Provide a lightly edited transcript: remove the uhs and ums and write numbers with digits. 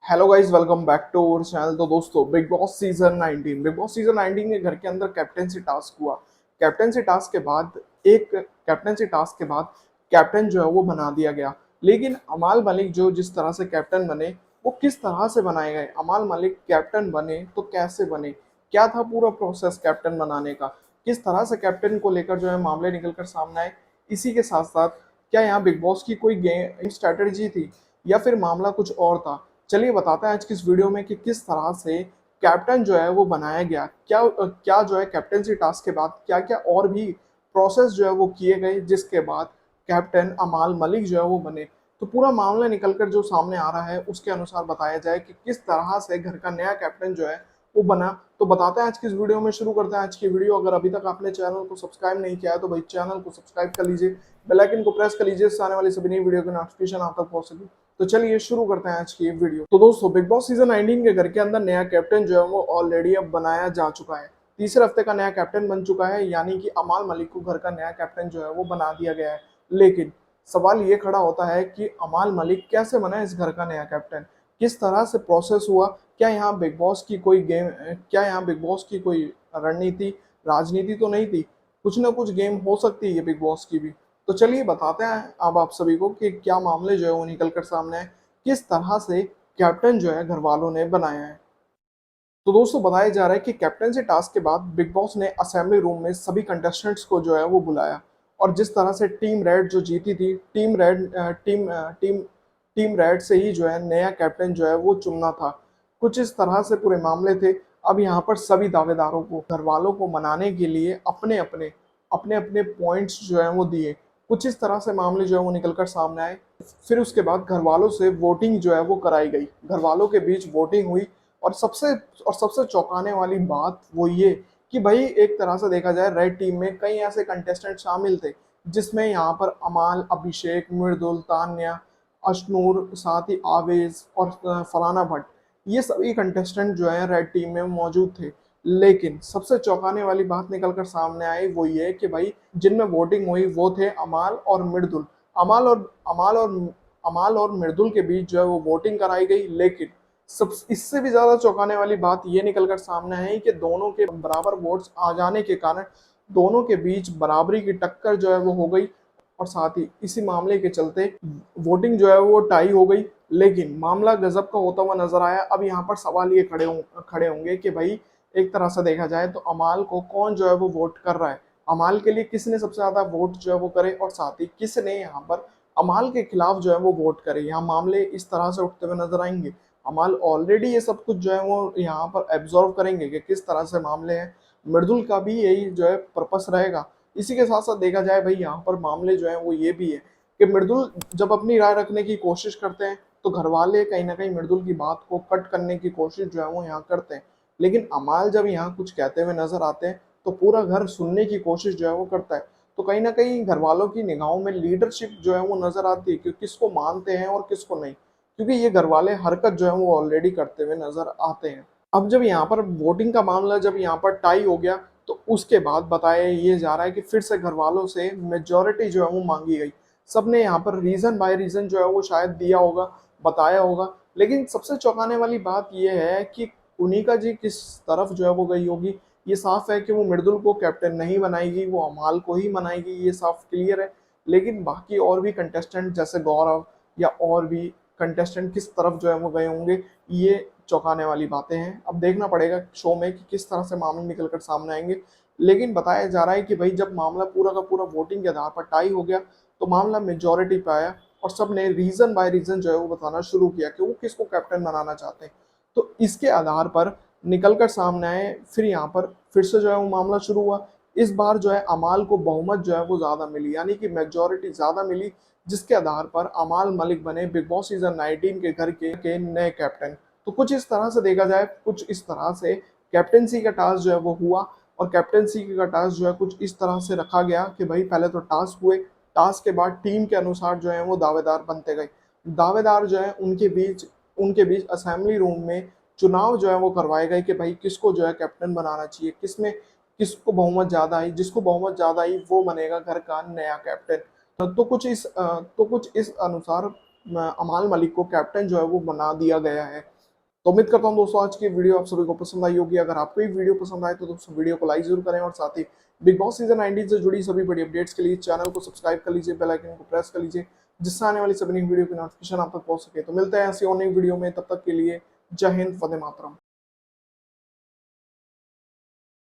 Hello guys, welcome back to our channel. तो दोस्तों, big boss season 19 के घर के अंदर कैप्टेंसी टास्क हुआ। कैप्टेंसी टास्क के बाद कैप्टन जो है वो बना दिया गया। लेकिन अमाल मलिक जो जिस तरह से कैप्टन बने, वो किस तरह से बनाए गए। अमाल मलिक कैप्टन बने तो कैसे बने, क्या था पूरा प्रोसेस कैप्टन बनाने का, किस तरह से कैप्टन को लेकर जो है मामले निकल कर सामने आए। इसी के साथ साथ क्या यहाँ बिग बॉस की कोई गेम स्ट्रेटेजी थी या फिर मामला कुछ और था। चलिए बताते हैं आज की इस वीडियो में कि किस तरह से कैप्टन जो है वो बनाया गया। क्या जो है कैप्टनसी टास्क के बाद क्या क्या और भी प्रोसेस जो है वो किए गए, जिसके बाद कैप्टन अमाल मलिक जो है वो बने। तो पूरा मामला निकलकर जो सामने आ रहा है उसके अनुसार बताया जाए कि किस तरह से घर का नया कैप्टन जो है वो बना। तो बताते हैं आज की इस वीडियो में, शुरू करते हैं आज की वीडियो। अगर अभी तक आपने चैनल को सब्सक्राइब नहीं किया है तो भाई चैनल को सब्सक्राइब कर लीजिए, बेल आइकन को प्रेस कर लीजिए, इससे आने वाली सभी नई वीडियो की नोटिफिकेशन आप तक पहुंच सके। तो चलिए शुरू करते हैं आज की वीडियो। तो दोस्तों, बिग बॉस सीजन 19 के घर के अंदर नया कैप्टन जो है वो ऑलरेडी अब बनाया जा चुका है। तीसरे हफ्ते का नया कैप्टन बन चुका है, यानी कि अमाल मलिक को घर का नया कैप्टन जो है वो बना दिया गया है। लेकिन सवाल ये खड़ा होता है कि अमाल मलिक कैसे बना इस घर का नया कैप्टन, किस तरह से प्रोसेस हुआ। क्या यहाँ बिग बॉस की कोई रणनीति, राजनीति तो नहीं थी। कुछ ना कुछ गेम हो सकती है बिग बॉस की भी। तो चलिए बताते हैं अब आप सभी को कि क्या मामले जो है वो निकल कर सामने है, किस तरह से कैप्टन जो है घर वालों ने बनाया है। तो दोस्तों, बताया जा रहा है कि कैप्टनसी टास्क के बाद बिग बॉस ने असेंबली रूम में सभी कंटेस्टेंट्स को जो है वो बुलाया। और जिस तरह से टीम रेड जो जीती थी, टीम रेड से ही जो है नया कैप्टन जो है वो चुनना था। कुछ इस तरह से पूरे मामले थे। अब यहाँ पर सभी दावेदारों को, घर वालों को मनाने के लिए अपने अपने पॉइंट्स जो है वो दिए। कुछ इस तरह से मामले जो है वो निकल कर सामने आए। फिर उसके बाद घर वालों से वोटिंग जो है वो कराई गई, घर वालों के बीच वोटिंग हुई। और सबसे चौंकाने वाली बात वो ये कि भाई एक तरह से देखा जाए रेड टीम में कई ऐसे कंटेस्टेंट शामिल थे, जिसमें यहाँ पर अमाल, अभिषेक, मृदुल, तान्या, अशनूर, साथ ही आवेज और फलाना भट्ट, ये सभी कंटेस्टेंट जो है रेड टीम में मौजूद थे। लेकिन सबसे चौंकाने वाली बात निकल कर सामने आई वो ये कि भाई जिनमें वोटिंग हुई वो थे अमाल और मृदुल। अमाल और अमाल और अमाल और मृदुल के बीच जो है वो वोटिंग कराई गई। लेकिन सब इससे भी ज्यादा चौंकाने वाली बात ये निकलकर सामने है कि दोनों के बराबर वोट्स आ जाने के कारण दोनों के बीच बराबरी की टक्कर जो है वो हो गई। और साथ ही इसी मामले के चलते वोटिंग जो है वो टाई हो गई। लेकिन मामला गजब का होता हुआ नजर आया। अब यहाँ पर सवाल ये खड़े होंगे कि भाई एक तरह से देखा जाए तो अमाल को कौन जो है वो वोट कर रहा है, अमाल के लिए किसने सबसे ज्यादा वोट जो है वो करे, और साथ ही किसने यहाँ पर अमाल के खिलाफ जो है वो वोट करे। यहाँ मामले इस तरह से उठते हुए नजर आएंगे। अमाल ऑलरेडी ये सब कुछ जो है वो यहाँ पर एब्जॉर्व करेंगे कि किस तरह से मामले हैं। मृदुल का भी यही जो है पर्पस रहेगा। इसी के साथ साथ देखा जाए भाई यहाँ पर मामले जो है वो ये भी है कि मृदुल जब अपनी राय रखने की कोशिश करते हैं तो घर वाले कहीं ना कहीं मृदुल की बात को कट करने की कोशिश जो है वो यहाँ करते हैं। लेकिन अमाल जब यहाँ कुछ कहते हुए नजर आते हैं तो पूरा घर सुनने की कोशिश जो है वो करता है। तो कहीं ना कहीं घर वालों की निगाहों में लीडरशिप जो है वो नजर आती है कि किसको मानते हैं और किसको नहीं, क्योंकि ये घर वाले हरकत जो है वो ऑलरेडी करते हुए नजर आते हैं। अब जब यहाँ पर वोटिंग का मामला जब यहाँ पर टाई हो गया तो उसके बाद बताया ये जा रहा है कि फिर से घर वालों से मेजोरिटी जो है वो मांगी गई। सबने यहाँ पर रीजन बाय रीजन जो है वो शायद दिया होगा, बताया होगा। लेकिन सबसे चौंकाने वाली बात यह है कि उनिका जी किस तरफ जो है वो गई होगी। ये साफ है कि वो मृदुल को कैप्टन नहीं बनाएगी, वो अमाल को ही बनाएगी, ये साफ क्लियर है। लेकिन बाकी और भी कंटेस्टेंट जैसे गौरव या और भी कंटेस्टेंट किस तरफ जो है वो गए होंगे, ये चौंकाने वाली बातें हैं। अब देखना पड़ेगा शो में कि किस तरह से मामले निकल कर सामने आएंगे। लेकिन बताया जा रहा है कि भाई जब मामला पूरा का पूरा वोटिंग के आधार पर टाई हो गया तो मामला मेजोरिटी पे आया और सब ने रीजन बाय रीजन जो है वो बताना शुरू किया कि वो किसको कैप्टन बनाना चाहते हैं। तो इसके आधार पर निकल कर सामने आए। फिर यहाँ पर फिर से जो है वो मामला शुरू हुआ। इस बार जो है अमाल को बहुमत जो है वो ज्यादा मिली, यानी कि मेजोरिटी ज्यादा मिली, जिसके आधार पर अमाल मलिक बने बिग बॉस सीजन 19 के घर के नए कैप्टन। तो कुछ इस तरह से देखा जाए, कुछ इस तरह से कैप्टनसी का टास्क जो है वो हुआ। और कैप्टनसी का टास्क जो है कुछ इस तरह से रखा गया कि भाई पहले तो टास्क हुए, टास्क के बाद टीम के अनुसार जो है वो दावेदार बनते गए। दावेदार जो है उनके बीच असेंबली रूम में चुनाव जो है वो करवाए गए कि भाई किसको जो है कैप्टन बनाना चाहिए, किसमें किसको बहुमत ज्यादा आई, जिसको बहुमत ज्यादा आई वो बनेगा घर का नया कैप्टन। तो कुछ इस अनुसार अमाल मलिक को कैप्टन जो है वो बना दिया गया है। तो उम्मीद करता हूँ दोस्तों आज की वीडियो आप सभी को पसंद आई होगी। अगर आपको ये वीडियो पसंद आए तो दोस्तों वीडियो को लाइक जरूर करें और साथ ही बिग बॉस सीजन 19 से जुड़ी सभी बड़ी अपडेट्स के लिए चैनल को सब्सक्राइब कर लीजिए, बेल आइकन को प्रेस कर लीजिए, जिससे आने वाली सभी नई वीडियो की नोटिफिकेशन आप तक पहुंच सके। तो मिलते हैं ऐसी और नई वीडियो में, तब तक के लिए जय हिंद, वंदे मातरम।